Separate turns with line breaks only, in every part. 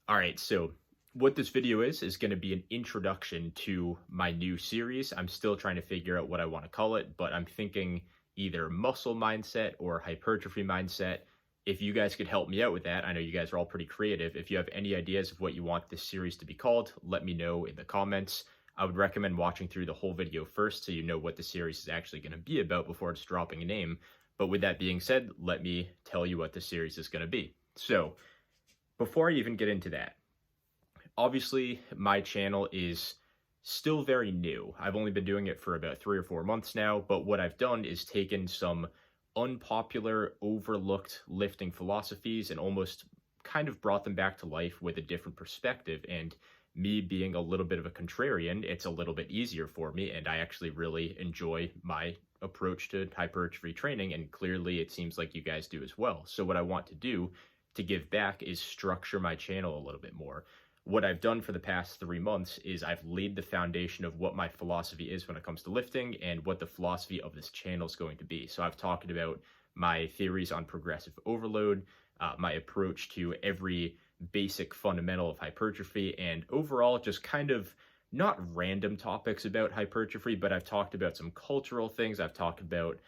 All right, so what this video is going to be an introduction to my new series. I'm still trying to figure out what I want to call it, but I'm thinking either muscle mindset or hypertrophy mindset. If you guys could help me out with that, I know you guys are all pretty creative. If you have any ideas of what you want this series to be called, let me know in the comments. I would recommend watching through the whole video first so you know what the series is actually going to be about before just dropping a name. But with that being said, let me tell you what the series is going to be. So, before I even get into that, obviously my channel is still very new. I've only been doing it for about 3 or 4 months now, but what I've done is taken some unpopular, overlooked lifting philosophies and almost kind of brought them back to life with a different perspective. And me being a little bit of a contrarian, it's a little bit easier for me, and I actually really enjoy my approach to hypertrophy training, and clearly it seems like you guys do as well. So what I want to do to give back is structure my channel a little bit more. What I've done for the past 3 months is I've laid the foundation of what my philosophy is when it comes to lifting and what the philosophy of this channel is going to be. So I've talked about my theories on progressive overload, my approach to every basic fundamental of hypertrophy, and overall just kind of not random topics about hypertrophy, but I've talked about some cultural things. I've talked about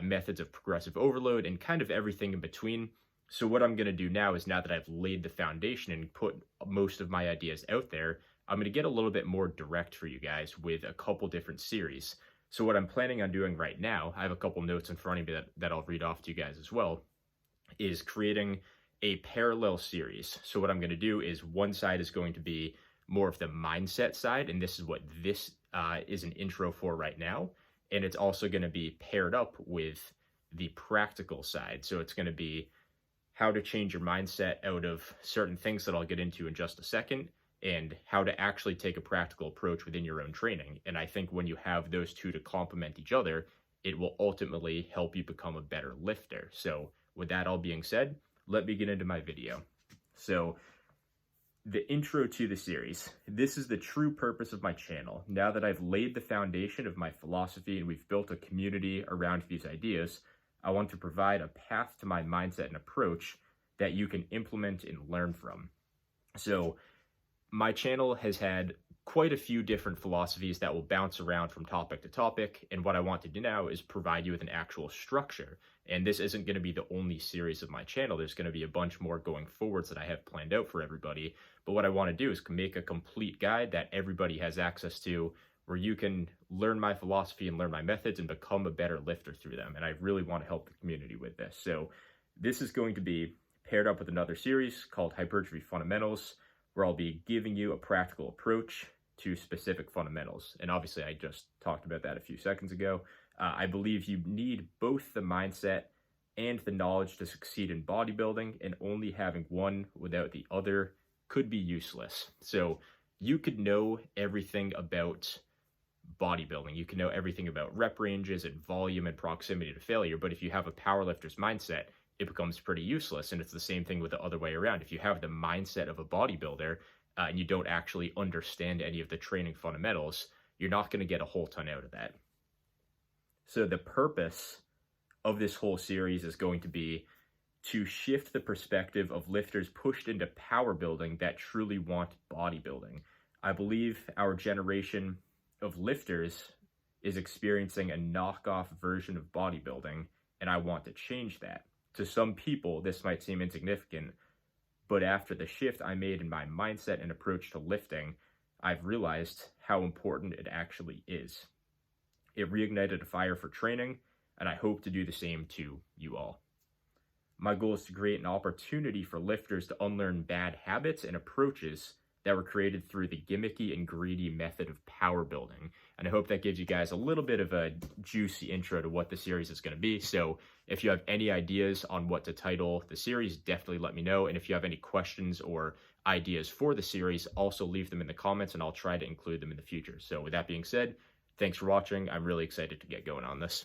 methods of progressive overload and kind of everything in between. So what I'm going to do now is, now that I've laid the foundation and put most of my ideas out there, I'm going to get a little bit more direct for you guys with a couple different series. So what I'm planning on doing right now, I have a couple notes in front of me that I'll read off to you guys as well, is creating a parallel series. So what I'm going to do is one side is going to be more of the mindset side, and this is what this is an intro for right now. And it's also going to be paired up with the practical side. So it's going to be how to change your mindset out of certain things that I'll get into in just a second, and how to actually take a practical approach within your own training. And I think when you have those two to complement each other, it will ultimately help you become a better lifter. So with that all being said, let me get into my video. So the intro to the series. This is the true purpose of my channel. Now that I've laid the foundation of my philosophy and we've built a community around these ideas, I want to provide a path to my mindset and approach that you can implement and learn from. So my channel has had quite a few different philosophies that will bounce around from topic to topic, and what I want to do now is provide you with an actual structure. And this isn't going to be the only series of my channel. There's going to be a bunch more going forwards that I have planned out for everybody. But what I want to do is make a complete guide that everybody has access to, where you can learn my philosophy and learn my methods and become a better lifter through them. And I really want to help the community with this. So this is going to be paired up with another series called Hypertrophy Fundamentals, where I'll be giving you a practical approach to specific fundamentals. And obviously I just talked about that a few seconds ago. I believe you need both the mindset and the knowledge to succeed in bodybuilding, and only having one without the other could be useless. So you could know everything about bodybuilding, you can know everything about rep ranges and volume and proximity to failure, but if you have a powerlifter's mindset, it becomes pretty useless. And it's the same thing with the other way around. If you have the mindset of a bodybuilder and you don't actually understand any of the training fundamentals, you're not going to get a whole ton out of that. So the purpose of this whole series is going to be to shift the perspective of lifters pushed into power building that truly want bodybuilding. I believe our generation of lifters is experiencing a knockoff version of bodybuilding, and I want to change that. To some people, this might seem insignificant, but after the shift I made in my mindset and approach to lifting, I've realized how important it actually is. It reignited a fire for training, and I hope to do the same to you all. My goal is to create an opportunity for lifters to unlearn bad habits and approaches that were created through the gimmicky and greedy method of power building. And I hope that gives you guys a little bit of a juicy intro to what the series is going to be. So if you have any ideas on what to title the series, definitely let me know. And if you have any questions or ideas for the series, also leave them in the comments and I'll try to include them in the future. So with that being said, thanks for watching. I'm really excited to get going on this.